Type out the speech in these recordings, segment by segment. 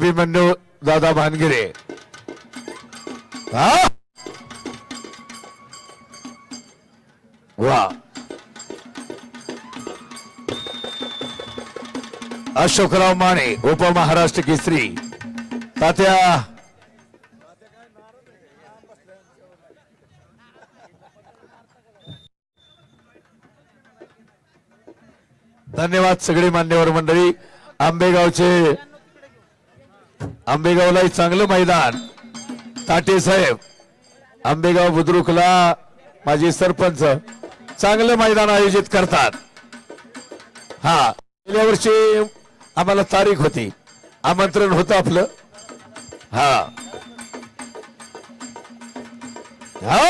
अभिमन्यू दादा भानगिरे हा वा अशोकराव माने उपमहाराष्ट्र केसरी तात्या धन्यवाद सगळे मान्यवर मंडळी आंबेगावला चांगलं मैदान ताटे साहेब आंबेगाव बुद्रुकला माजी सरपंच चांगलं मैदान आयोजित करतात हा गेल्या वर्षी आम्हाला तारीख होती आमंत्रण होतं आपलं हा हा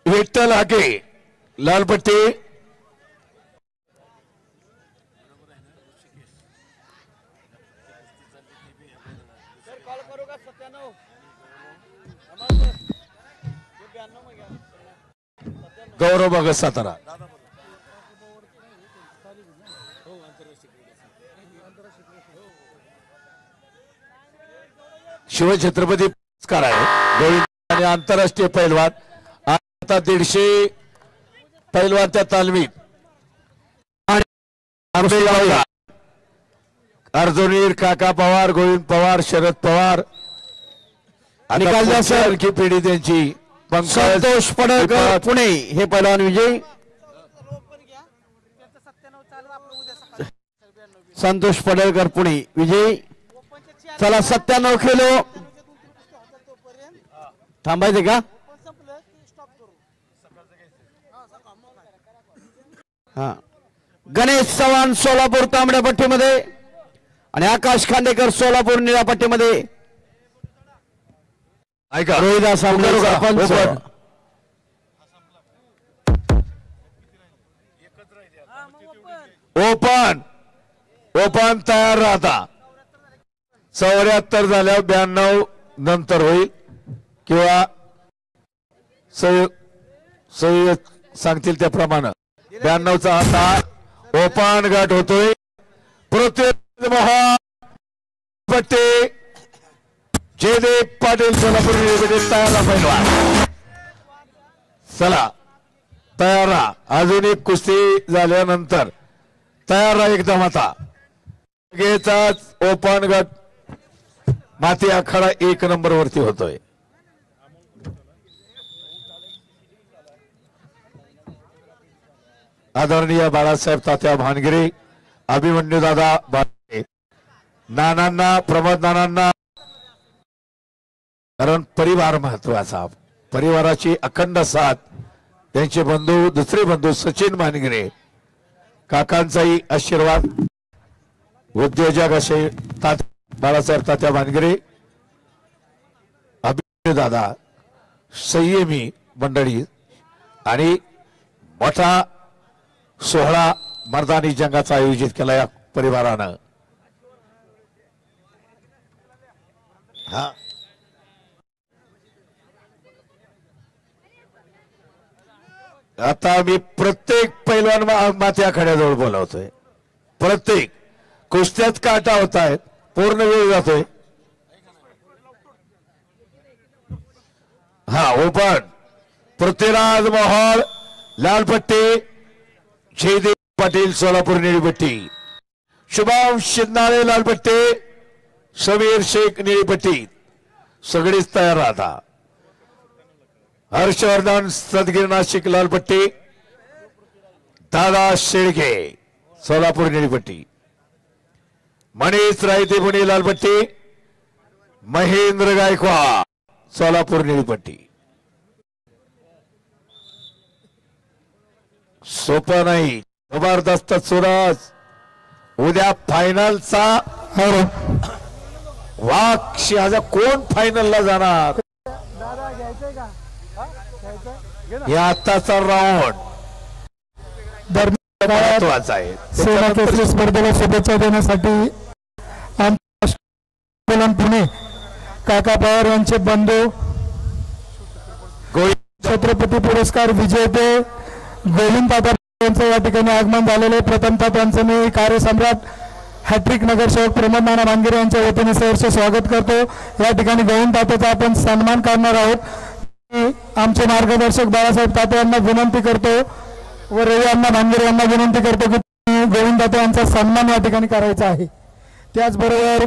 विठ्ठल हाके लालपट्टी गौरव भगत सातारा शिवछत्रपती पुरस्कार आहे गोविंद आणि आंतरराष्ट्रीय पैलवान आता 150 पैलवान त्या तालमीत अर्जुनीर काका पवार गोविंद पवार शरद पवार आणि आणखी पिढी त्यांची संतोष पडळकर पुणे हे पैलवान विजय संतोष पडळकर पुणे विजय चला 97 किलो थांबायचे का हा गणेश चव्हाण सोलापूर तांबड्या पट्टीमध्ये आणि आकाश खांडेकर सोलापूर निळ्या पट्टीमध्ये ऐका रोहिदास ओपन ओपन तयार राहता 74 झाल्यावर 92 नंतर होईल किंवा सांगतील त्याप्रमाणे 92चा आता ओपन गट होतोय पृथ्वी पट्टी जयदेव पाटील सोलापूर तयार पैलवान चला तयार राहा अजून एक कुस्ती झाल्यानंतर तयार राहा एकदम आता गेचाच ओपन गट माती आखाडा 1 नंबर वरती होतोय आदरणीय बाळासाहेब तात्या भानगिरे अभिमन्यू दादा नानांना प्रमोद नानांना कारण परिवार महत्वाचा परिवाराची अखंड साथ त्यांचे बंधू दुसरे बंधू सचिन भानगिरे काकांचाही आशीर्वाद उद्योजक असे बाळासाहेब तात्या भानगिरे अभिमन्यू दादा संयमी मंडळी आणि मोठा सोहळा मर्दानी जंगाचा आयोजित केला या परिवारानं हा आता मी प्रत्येक पैलवान माती आखाड्याजवळ बोलावतोय प्रत्येक कुस्त्याच काटा होत आहेत पूर्ण वेळ जातोय हा ओपन पृथ्वीराज मोहोळ लालपट्टी जयदेव पाटील सोलापूर निळीपट्टी शुभम शिंदाळे लालपट्टी समीर शेख निळीपट्टी सगळीच तयार राहता हर्षवर्धन सदगीर नाशिक लालपट्टी दादा शेळके सोलापूर निळीपट्टी मनीष रायते पुणे लालपट्टी महेंद्र गायकवाड सोलापूर निळीपट्टी सोपं नाही जबरदस्त सुरज उद्या फायनलचा वाघ शहाजा कोण फायनलला जाणार हे आताचा राऊंड महत्वाचा आहे. सेना केसरी स्पर्धेला शुभेच्छा देण्यासाठी पुणे काका पवार यांचे बंधू छत्रपती पुरस्कार विजेते गोविंद दादा यांचं या ठिकाणी आगमन झालेले. प्रथमतः त्यांचं मी कार्यसम्राट हॅट्रिक नगरसेवक प्रमोद नाना भांगिरे यांच्या वतीने सहर्ष स्वागत करतो. या ठिकाणी गोविंद तात्याचा आपण सन्मान करणार आहोत. आमचे मार्गदर्शक बाळासाहेब तात्या यांना विनंती करतो व रवी अण्णा भांगिरे यांना विनंती करतो की गोविंद तात्या यांचा सन्मान या ठिकाणी करायचा आहे. त्याचबरोबर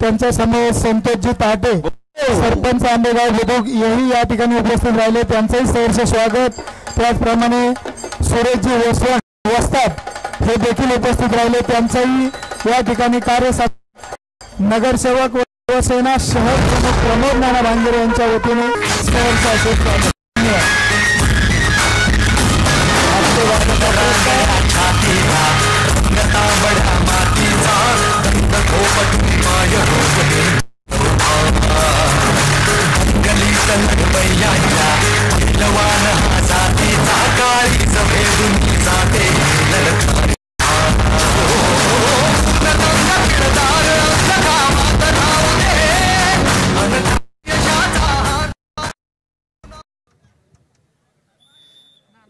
त्यांच्या समोर संतोषजी ताटे सरपंच आंबेगाव बुद्रुक हेही या ठिकाणी उपस्थित राहिले. त्यांचंही सहर्ष स्वागत. त्याचप्रमाणे सुरेशजी वस्ताद हे देखील उपस्थित राहिले. त्यांचंही या ठिकाणी नगरसेवक व सेना शहर प्रमुख प्रमोद नाना भांगिरे यांच्या वतीने सहर्ष धन्यवाद.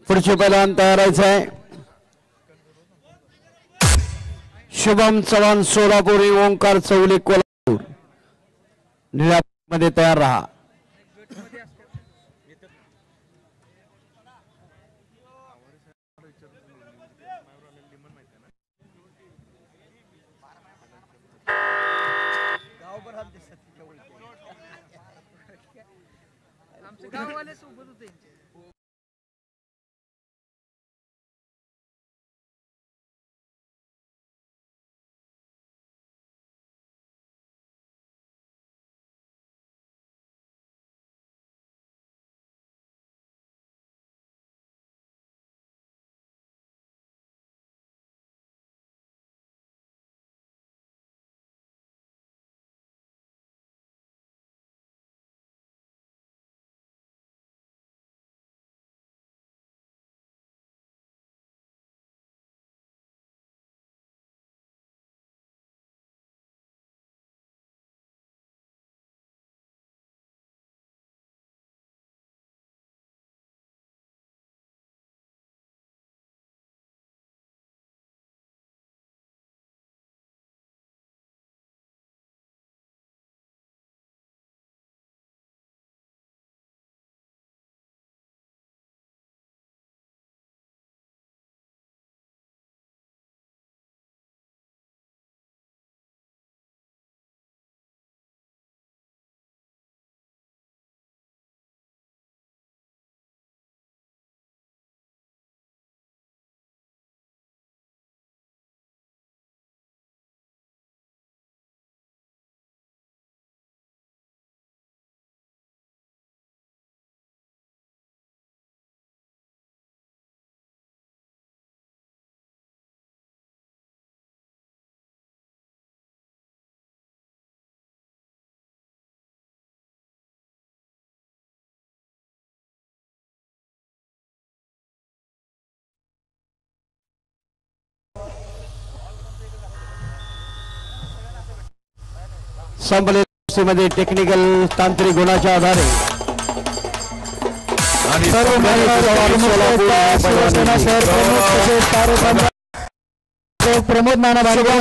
पुढचे पहिलवान तयार आहे. शुभम चव्हाण सोलापुरी, ओंकार चौले कोल्हापूर. निळ्या मध्ये तयार रहा. संपलेमध्ये टेक्निकल तांत्रिक गुणाच्या आधारे प्रमोद नाना भांगिरे,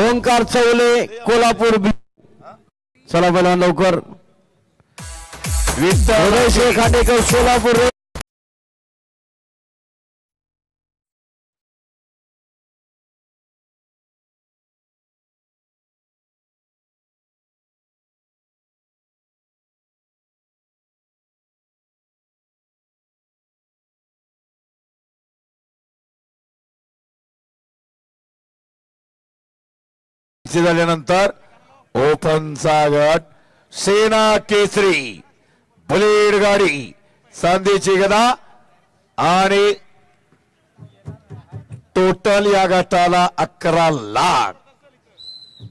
ओंकार चौले कोल्हापूर. चला बोला लवकर. विठ्ठल खांडेकर सोलापूर. झाल्यानंतर ओपनचा गट सेना केसरी बुलेट गाडी सांदेची गदा आणि टोटल या गटाला 11 लाख.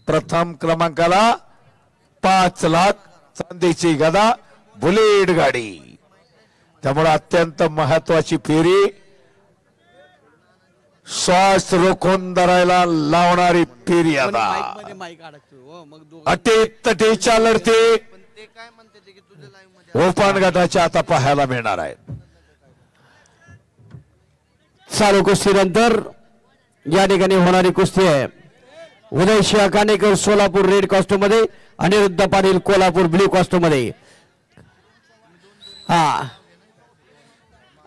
प्रथम क्रमांकाला 5 लाख सांदेची गदा बुलेट गाडी. त्यामुळे अत्यंत महत्वाची फेरी श्वास रोखून धरायला लावणारी फेरियादा अटी तटीच्या लढती ओपन गटाच्या आता पाहायला मिळणार आहेत. चालू कुस्तीनंतर या ठिकाणी होणारी कुस्ती आहे उदय सिंह कानेकर सोलापूर रेड कॉस्ट्यूम मध्ये, अनिरुद्ध पाटील कोल्हापूर ब्ल्यू कॉस्ट्यूम मध्ये.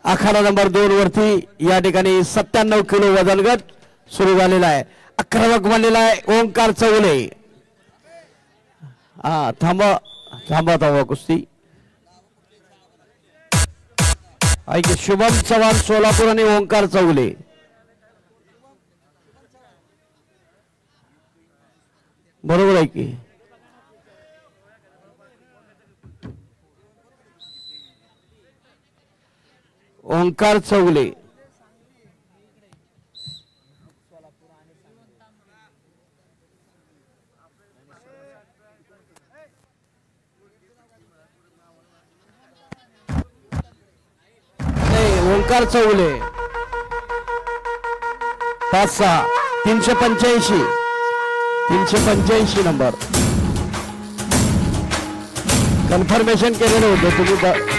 आखाडा नंबर 2 वरती या ठिकाणी 97 किलो वजन गट सुरू झालेला आहे. आक्रमक बनलेला आहे ओंकार चौले. थांबा कुस्ती. ऐक शुभम चव्हाण सोलापूर आणि ओंकार चौले. बरोबर आहे की ओंकार चौले. ओंकार चौले 5-6 385 नंबर कन्फर्मेशन केलेलं होतं तुम्ही.